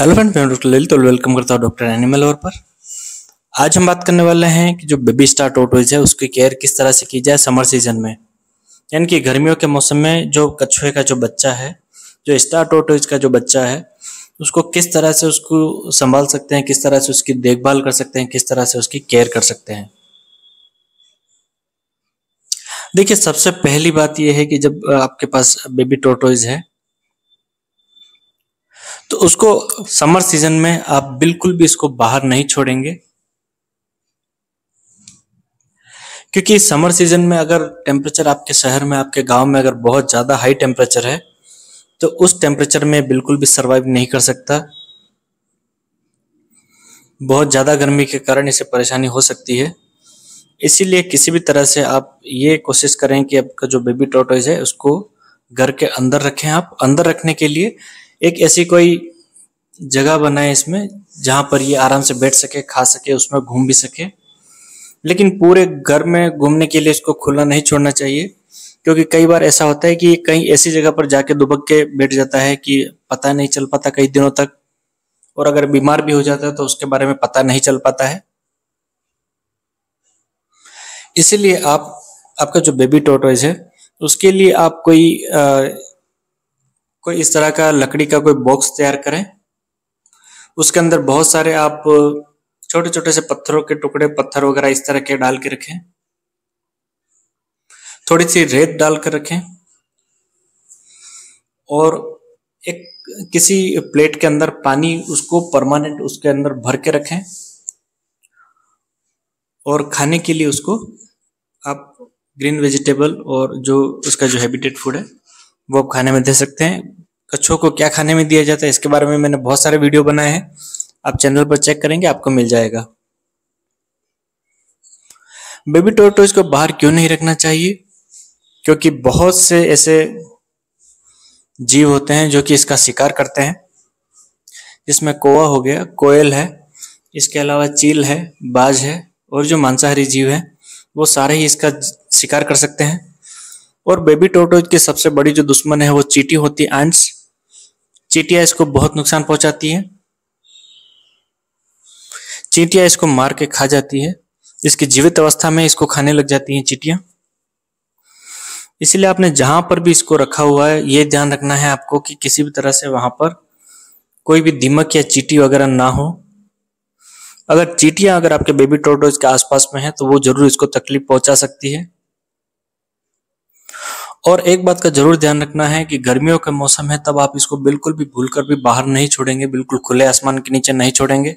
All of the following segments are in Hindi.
हेलो फ्रेंड्स, मैं डॉक्टर ललित और वेलकम करता हूँ डॉक्टर एनिमल और पर। आज हम बात करने वाले हैं कि जो बेबी स्टार टोरटॉइज है उसकी केयर किस तरह से की जाए समर सीजन में, यानी कि गर्मियों के मौसम में जो कछुए का जो बच्चा है, जो स्टार टोरटॉइज का जो बच्चा है, उसको किस तरह से उसको संभाल सकते हैं, किस तरह से उसकी देखभाल कर सकते हैं, किस तरह से उसकी केयर कर सकते हैं। देखिए, सबसे पहली बात यह है कि जब आपके पास बेबी टोरटॉइज है तो उसको समर सीजन में आप बिल्कुल भी इसको बाहर नहीं छोड़ेंगे, क्योंकि समर सीजन में अगर टेम्परेचर आपके शहर में, आपके गांव में अगर बहुत ज़्यादा हाई टेम्परेचर है तो उस टेम्परेचर में बिल्कुल भी सरवाइव नहीं कर सकता। बहुत ज़्यादा गर्मी के कारण इसे परेशानी हो सकती है। इसीलिए किसी भी तरह से आप ये कोशिश करें कि आपका जो बेबी टॉर्टॉइज है उसको घर के अंदर रखें। आप अंदर रखने के लिए एक ऐसी कोई जगह बनाएं इसमें जहां पर ये आराम से बैठ सके, खा सके, उसमें घूम भी सके। लेकिन पूरे घर में घूमने के लिए इसको खुला नहीं छोड़ना चाहिए, क्योंकि कई बार ऐसा होता है कि कहीं ऐसी जगह पर जाके दुबक के बैठ जाता है कि पता नहीं चल पाता कई दिनों तक, और अगर बीमार भी हो जाता है तो उसके बारे में पता नहीं चल पाता है। इसीलिए आप आपका जो बेबी टॉर्टॉइज है उसके लिए आप कोई इस तरह का लकड़ी का कोई बॉक्स तैयार करें। उसके अंदर बहुत सारे आप छोटे छोटे से पत्थरों के टुकड़े, पत्थर वगैरह इस तरह के डाल के रखें। थोड़ी सी रेत डाल कर रखें और एक किसी प्लेट के अंदर पानी उसको परमानेंट उसके अंदर भर के रखें, और खाने के लिए उसको आप ग्रीन वेजिटेबल और जो उसका जो हैबिटेट फूड है वो आप खाने में दे सकते हैं। कछुओं को क्या खाने में दिया जाता है इसके बारे में मैंने बहुत सारे वीडियो बनाए हैं, आप चैनल पर चेक करेंगे आपको मिल जाएगा। बेबी टॉर्टॉइज को बाहर क्यों नहीं रखना चाहिए? क्योंकि बहुत से ऐसे जीव होते हैं जो कि इसका शिकार करते हैं, जिसमें कौवा हो गया, कोयल है, इसके अलावा चील है, बाज है, और जो मांसाहारी जीव है वो सारे ही इसका शिकार कर सकते हैं। और बेबी टॉर्टॉइज की सबसे बड़ी जो दुश्मन है वो चींटी होती है, एंट्स। चींटियां इसको बहुत नुकसान पहुंचाती है। चींटियां इसको मार के खा जाती है, इसकी जीवित अवस्था में इसको खाने लग जाती हैं चींटियां। इसलिए आपने जहां पर भी इसको रखा हुआ है ये ध्यान रखना है आपको कि किसी भी तरह से वहां पर कोई भी दीमक या चींटी वगैरह ना हो। अगर चींटियां अगर आपके बेबी टॉर्टॉइज के आसपास में है तो वो जरूर इसको तकलीफ पहुंचा सकती है। और एक बात का जरूर ध्यान रखना है कि गर्मियों का मौसम है, तब आप इसको बिल्कुल भी भूलकर भी बाहर नहीं छोड़ेंगे, बिल्कुल खुले आसमान के नीचे नहीं छोड़ेंगे।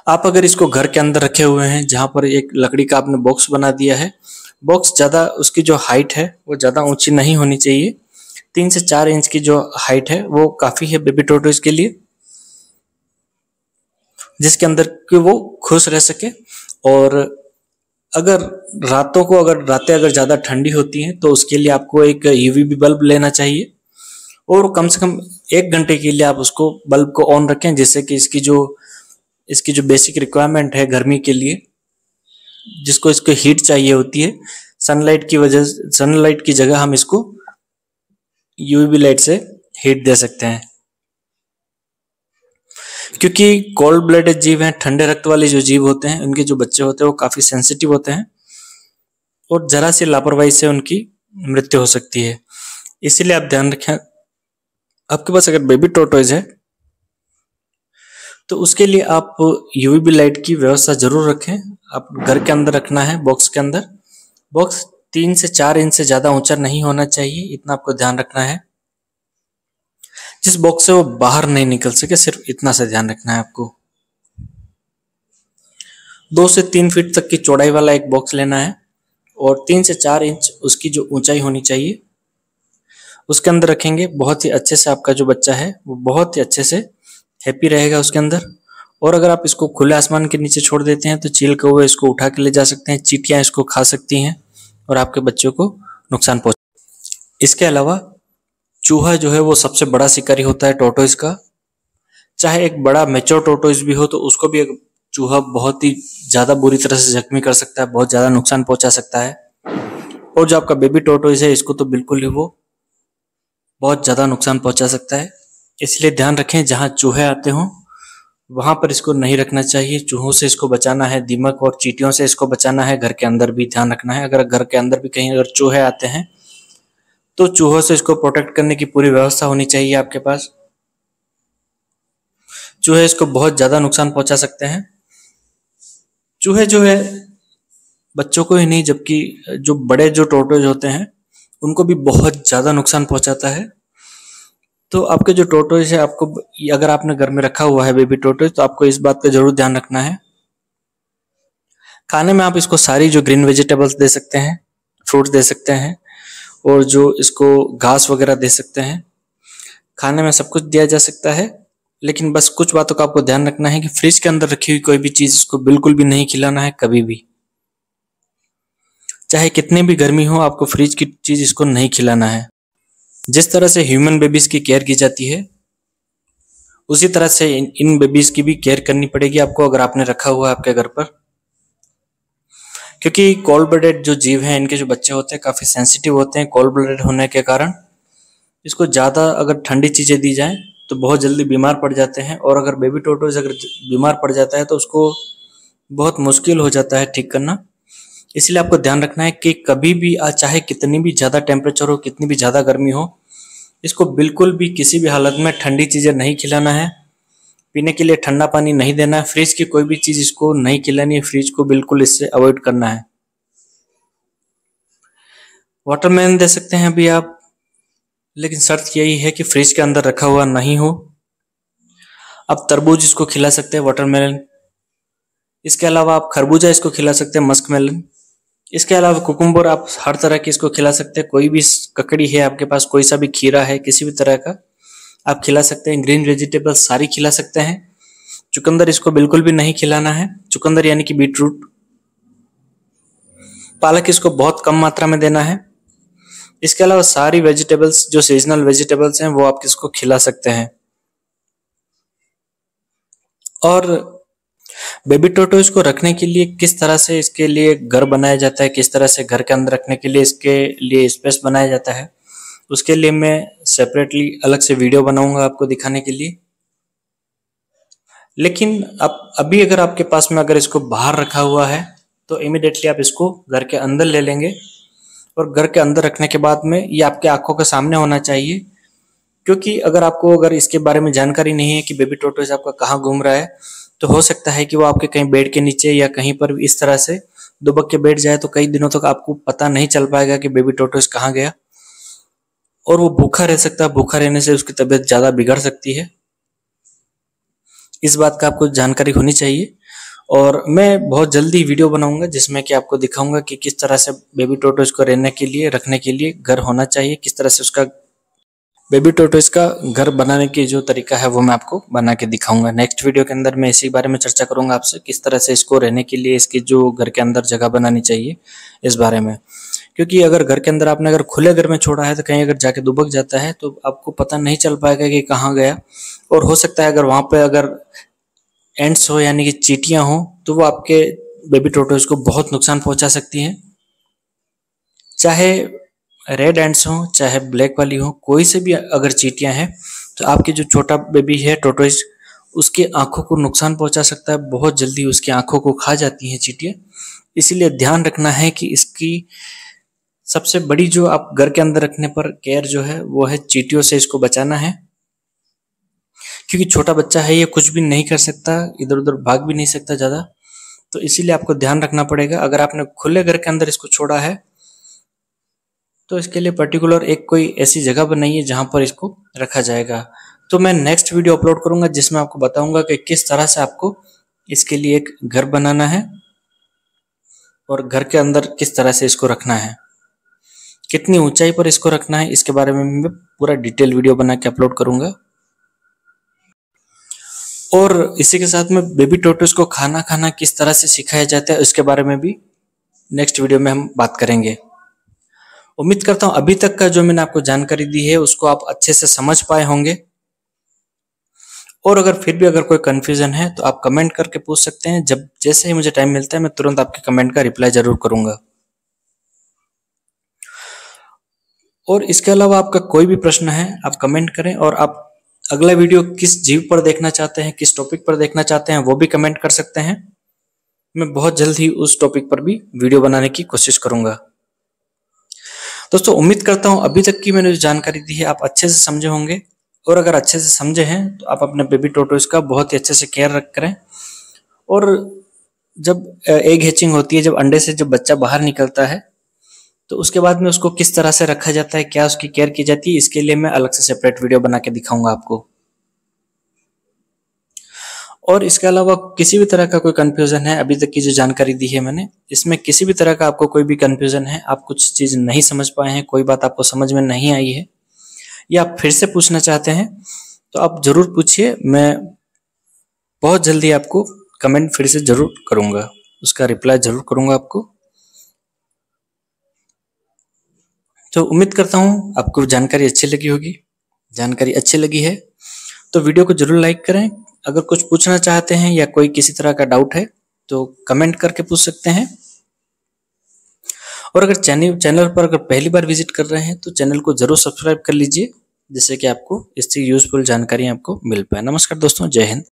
आप अगर इसको घर के अंदर रखे हुए हैं जहां पर एक लकड़ी का आपने बॉक्स बना दिया है, बॉक्स ज्यादा उसकी जो हाइट है वो ज्यादा ऊंची नहीं होनी चाहिए। 3 से 4 इंच की जो हाइट है वो काफी है बेबी टॉर्टॉइज के लिए, जिसके अंदर कि वो खुश रह सके। और अगर रातें अगर ज्यादा ठंडी होती हैं तो उसके लिए आपको एक यूवीबी बल्ब लेना चाहिए, और कम से कम 1 घंटे के लिए आप उसको बल्ब को ऑन रखें, जिससे कि इसकी जो बेसिक रिक्वायरमेंट है गर्मी के लिए, जिसको इसको हीट चाहिए होती है, सनलाइट की जगह हम इसको यूवीबी लाइट से हीट दे सकते हैं। क्योंकि कोल्ड ब्लडेड जीव हैं, ठंडे रक्त वाले जो जीव होते हैं, उनके जो बच्चे होते हैं वो काफी सेंसिटिव होते हैं और जरा सी लापरवाही से उनकी मृत्यु हो सकती है। इसीलिए आप ध्यान रखें, आपके पास अगर बेबी टॉर्टॉइज है तो उसके लिए आप यूवीबी लाइट की व्यवस्था जरूर रखें। आप घर के अंदर रखना है, बॉक्स के अंदर। बॉक्स 3 से 4 इंच से ज्यादा ऊंचा नहीं होना चाहिए, इतना आपको ध्यान रखना है। जिस बॉक्स से वो बाहर नहीं निकल सके, सिर्फ इतना से ध्यान रखना है आपको। 2 से 3 फीट तक की चौड़ाई वाला एक बॉक्स लेना है और 3 से 4 इंच उसकी जो ऊंचाई होनी चाहिए, उसके अंदर रखेंगे। बहुत ही अच्छे से आपका जो बच्चा है वो बहुत ही अच्छे से हैप्पी रहेगा उसके अंदर। और अगर आप इसको खुले आसमान के नीचे छोड़ देते हैं तो चील कौवे इसको उठा के ले जा सकते हैं, चींटियां इसको खा सकती हैं और आपके बच्चों को नुकसान पहुंच। इसके अलावा चूहा जो है वो सबसे बड़ा शिकारी होता है टॉर्टॉइज का। चाहे एक बड़ा मैच्योर टॉर्टॉइज भी हो तो उसको भी एक चूहा बहुत ही ज्यादा बुरी तरह से जख्मी कर सकता है, बहुत ज्यादा नुकसान पहुंचा सकता है। और जो आपका बेबी टॉर्टॉइज है इसको तो बिल्कुल ही वो बहुत ज्यादा नुकसान पहुंचा सकता है। इसलिए ध्यान रखें जहाँ चूहे आते हों वहां पर इसको नहीं रखना चाहिए। चूहों से इसको बचाना है, दीमक और चींटियों से इसको बचाना है। घर के अंदर भी ध्यान रखना है, अगर घर के अंदर भी कहीं अगर चूहे आते हैं तो चूहों से इसको प्रोटेक्ट करने की पूरी व्यवस्था होनी चाहिए आपके पास। चूहे इसको बहुत ज्यादा नुकसान पहुंचा सकते हैं। चूहे जो है बच्चों को ही नहीं, जबकि जो बड़े जो टोर्टोइज होते हैं उनको भी बहुत ज्यादा नुकसान पहुंचाता है। तो आपके जो टोर्टोइज है, आपको अगर आपने घर में रखा हुआ है बेबी टोर्टोइज, तो आपको इस बात का जरूर ध्यान रखना है। खाने में आप इसको सारी जो ग्रीन वेजिटेबल्स दे सकते हैं, फ्रूट्स दे सकते हैं, और जो इसको घास वगैरह दे सकते हैं। खाने में सब कुछ दिया जा सकता है, लेकिन बस कुछ बातों का आपको ध्यान रखना है कि फ्रिज के अंदर रखी हुई कोई भी चीज इसको बिल्कुल भी नहीं खिलाना है, कभी भी। चाहे कितनी भी गर्मी हो, आपको फ्रिज की चीज इसको नहीं खिलाना है। जिस तरह से ह्यूमन बेबीज की केयर की जाती है, उसी तरह से इन बेबीज की भी केयर करनी पड़ेगी आपको, अगर आपने रखा हुआ है आपके घर पर। क्योंकि कोल्ड ब्लडेड जो जीव हैं, इनके जो बच्चे होते हैं काफी सेंसिटिव होते हैं। कोल्ड ब्लडेड होने के कारण इसको ज्यादा अगर ठंडी चीजें दी जाएं तो बहुत जल्दी बीमार पड़ जाते हैं, और अगर बेबी टोटोज अगर बीमार पड़ जाता है तो उसको बहुत मुश्किल हो जाता है ठीक करना। इसलिए आपको ध्यान रखना है कि कभी भी चाहे कितनी भी ज्यादा टेम्परेचर हो, कितनी भी ज्यादा गर्मी हो, इसको बिल्कुल भी किसी भी हालत में ठंडी चीजें नहीं खिलाना है। पीने के लिए ठंडा पानी नहीं देना है। फ्रिज की कोई भी चीज इसको नहीं खिलानी है, फ्रिज को बिल्कुल इससे अवॉइड करना है। वाटरमेलन दे सकते हैं अभी आप, लेकिन शर्त यही है कि फ्रिज के अंदर रखा हुआ नहीं हो। आप तरबूज इसको खिला सकते हैं, वाटरमेलन। इसके अलावा आप खरबूजा इसको खिला सकते हैं, मस्कमेलन। इसके अलावा कुकुम्बर आप हर तरह की इसको खिला सकते हैं। कोई भी ककड़ी है आपके पास, कोई सा भी खीरा है, किसी भी तरह का आप खिला सकते हैं। ग्रीन वेजिटेबल सारी खिला सकते हैं। चुकंदर इसको बिल्कुल भी नहीं खिलाना है, चुकंदर यानी कि बीटरूट। पालक इसको बहुत कम मात्रा में देना है। इसके अलावा सारी वेजिटेबल्स जो सीजनल वेजिटेबल्स हैं वो आप इसको खिला सकते हैं। और बेबी टोटोइज को रखने के लिए किस तरह से इसके लिए घर बनाया जाता है, किस तरह से घर के अंदर रखने के लिए इसके लिए स्पेस बनाया जाता है, उसके लिए मैं सेपरेटली अलग से वीडियो बनाऊंगा आपको दिखाने के लिए। लेकिन अब अभी अगर आपके पास में अगर इसको बाहर रखा हुआ है तो इमिडिएटली आप इसको घर के अंदर ले लेंगे, और घर के अंदर रखने के बाद में ये आपके आंखों के सामने होना चाहिए। क्योंकि अगर इसके बारे में जानकारी नहीं है कि बेबी टोटोइज आपका कहाँ घूम रहा है, तो हो सकता है कि वो आपके कहीं बेड के नीचे या कहीं पर इस तरह से दुबक के बैठ जाए, तो कई दिनों तक आपको पता नहीं चल पाएगा कि बेबी टोटोइज कहाँ गया, और वो भूखा रह सकता है। भूखा रहने से उसकी तबीयत ज्यादा बिगड़ सकती है। इस बात का आपको जानकारी होनी चाहिए। और मैं बहुत जल्दी वीडियो बनाऊंगा जिसमें कि आपको दिखाऊंगा कि किस तरह से बेबी टोटोइज को रहने के लिए, रखने के लिए घर होना चाहिए, किस तरह से उसका बेबी टोटोइज का घर बनाने की जो तरीका है वो मैं आपको बना के दिखाऊंगा। नेक्स्ट वीडियो के अंदर मैं इसी बारे में चर्चा करूंगा आपसे, किस तरह से इसको रहने के लिए इसकी जो घर के अंदर जगह बनानी चाहिए इस बारे में। क्योंकि अगर घर के अंदर आपने अगर खुले घर में छोड़ा है तो कहीं अगर जाके दुबक जाता है तो आपको पता नहीं चल पाएगा कि कहाँ गया, और हो सकता है अगर वहां पे अगर एंट्स हो यानी कि चींटियां हो तो वो आपके बेबी टोटोइज को बहुत नुकसान पहुंचा सकती हैं। चाहे रेड एंट्स हो चाहे ब्लैक वाली हो, कोई से भी अगर चींटियां हैं तो आपके जो छोटा बेबी है टोटोइज, उसके आंखों को नुकसान पहुंचा सकता है। बहुत जल्दी उसकी आंखों को खा जाती हैं चींटियां। इसीलिए ध्यान रखना है कि इसकी सबसे बड़ी जो आप घर के अंदर रखने पर केयर जो है वो है चींटियों से इसको बचाना है। क्योंकि छोटा बच्चा है, ये कुछ भी नहीं कर सकता, इधर उधर भाग भी नहीं सकता ज्यादा, तो इसीलिए आपको ध्यान रखना पड़ेगा। अगर आपने खुले घर के अंदर इसको छोड़ा है तो इसके लिए पर्टिकुलर एक कोई ऐसी जगह बनाइए जहां पर इसको रखा जाएगा। तो मैं नेक्स्ट वीडियो अपलोड करूंगा जिसमें आपको बताऊंगा कि किस तरह से आपको इसके लिए एक घर बनाना है, और घर के अंदर किस तरह से इसको रखना है, कितनी ऊंचाई पर इसको रखना है, इसके बारे में मैं पूरा डिटेल वीडियो बना के अपलोड करूंगा। और इसी के साथ में बेबी टोटोइज को खाना खाना किस तरह से सिखाया जाता है उसके बारे में भी नेक्स्ट वीडियो में हम बात करेंगे। उम्मीद करता हूं अभी तक का जो मैंने आपको जानकारी दी है उसको आप अच्छे से समझ पाए होंगे। और अगर फिर भी अगर कोई कंफ्यूजन है तो आप कमेंट करके पूछ सकते हैं। जब जैसे ही मुझे टाइम मिलता है मैं तुरंत आपके कमेंट का रिप्लाई जरूर करूंगा। और इसके अलावा आपका कोई भी प्रश्न है आप कमेंट करें, और आप अगला वीडियो किस जीव पर देखना चाहते हैं, किस टॉपिक पर देखना चाहते हैं, वो भी कमेंट कर सकते हैं। मैं बहुत जल्द ही उस टॉपिक पर भी वीडियो बनाने की कोशिश करूंगा। दोस्तों उम्मीद करता हूं अभी तक की मैंने जो जानकारी दी है आप अच्छे से समझे होंगे, और अगर अच्छे से समझे हैं तो आप अपने बेबी टोटोइस का बहुत ही अच्छे से केयर रख करें। और जब एग हैचिंग होती है, जब अंडे से जब बच्चा बाहर निकलता है, तो उसके बाद में उसको किस तरह से रखा जाता है, क्या उसकी केयर की जाती है, इसके लिए मैं अलग से सेपरेट वीडियो बना के दिखाऊंगा आपको। और इसके अलावा किसी भी तरह का कोई कंफ्यूजन है, अभी तक की जो जानकारी दी है मैंने, इसमें किसी भी तरह का आपको कोई भी कंफ्यूजन है, आप कुछ चीज नहीं समझ पाए हैं, कोई बात आपको समझ में नहीं आई है, या आप फिर से पूछना चाहते हैं, तो आप जरूर पूछिए। मैं बहुत जल्दी आपको कमेंट फिर से जरूर करूंगा, उसका रिप्लाई जरूर करूंगा आपको। तो उम्मीद करता हूं आपको जानकारी अच्छी लगी होगी। जानकारी अच्छी लगी है तो वीडियो को जरूर लाइक करें। अगर कुछ पूछना चाहते हैं या कोई किसी तरह का डाउट है तो कमेंट करके पूछ सकते हैं। और अगर चैनल पर अगर पहली बार विजिट कर रहे हैं तो चैनल को जरूर सब्सक्राइब कर लीजिए, जिससे कि आपको इससे यूजफुल जानकारी आपको मिल पाए। नमस्कार दोस्तों, जय हिंद।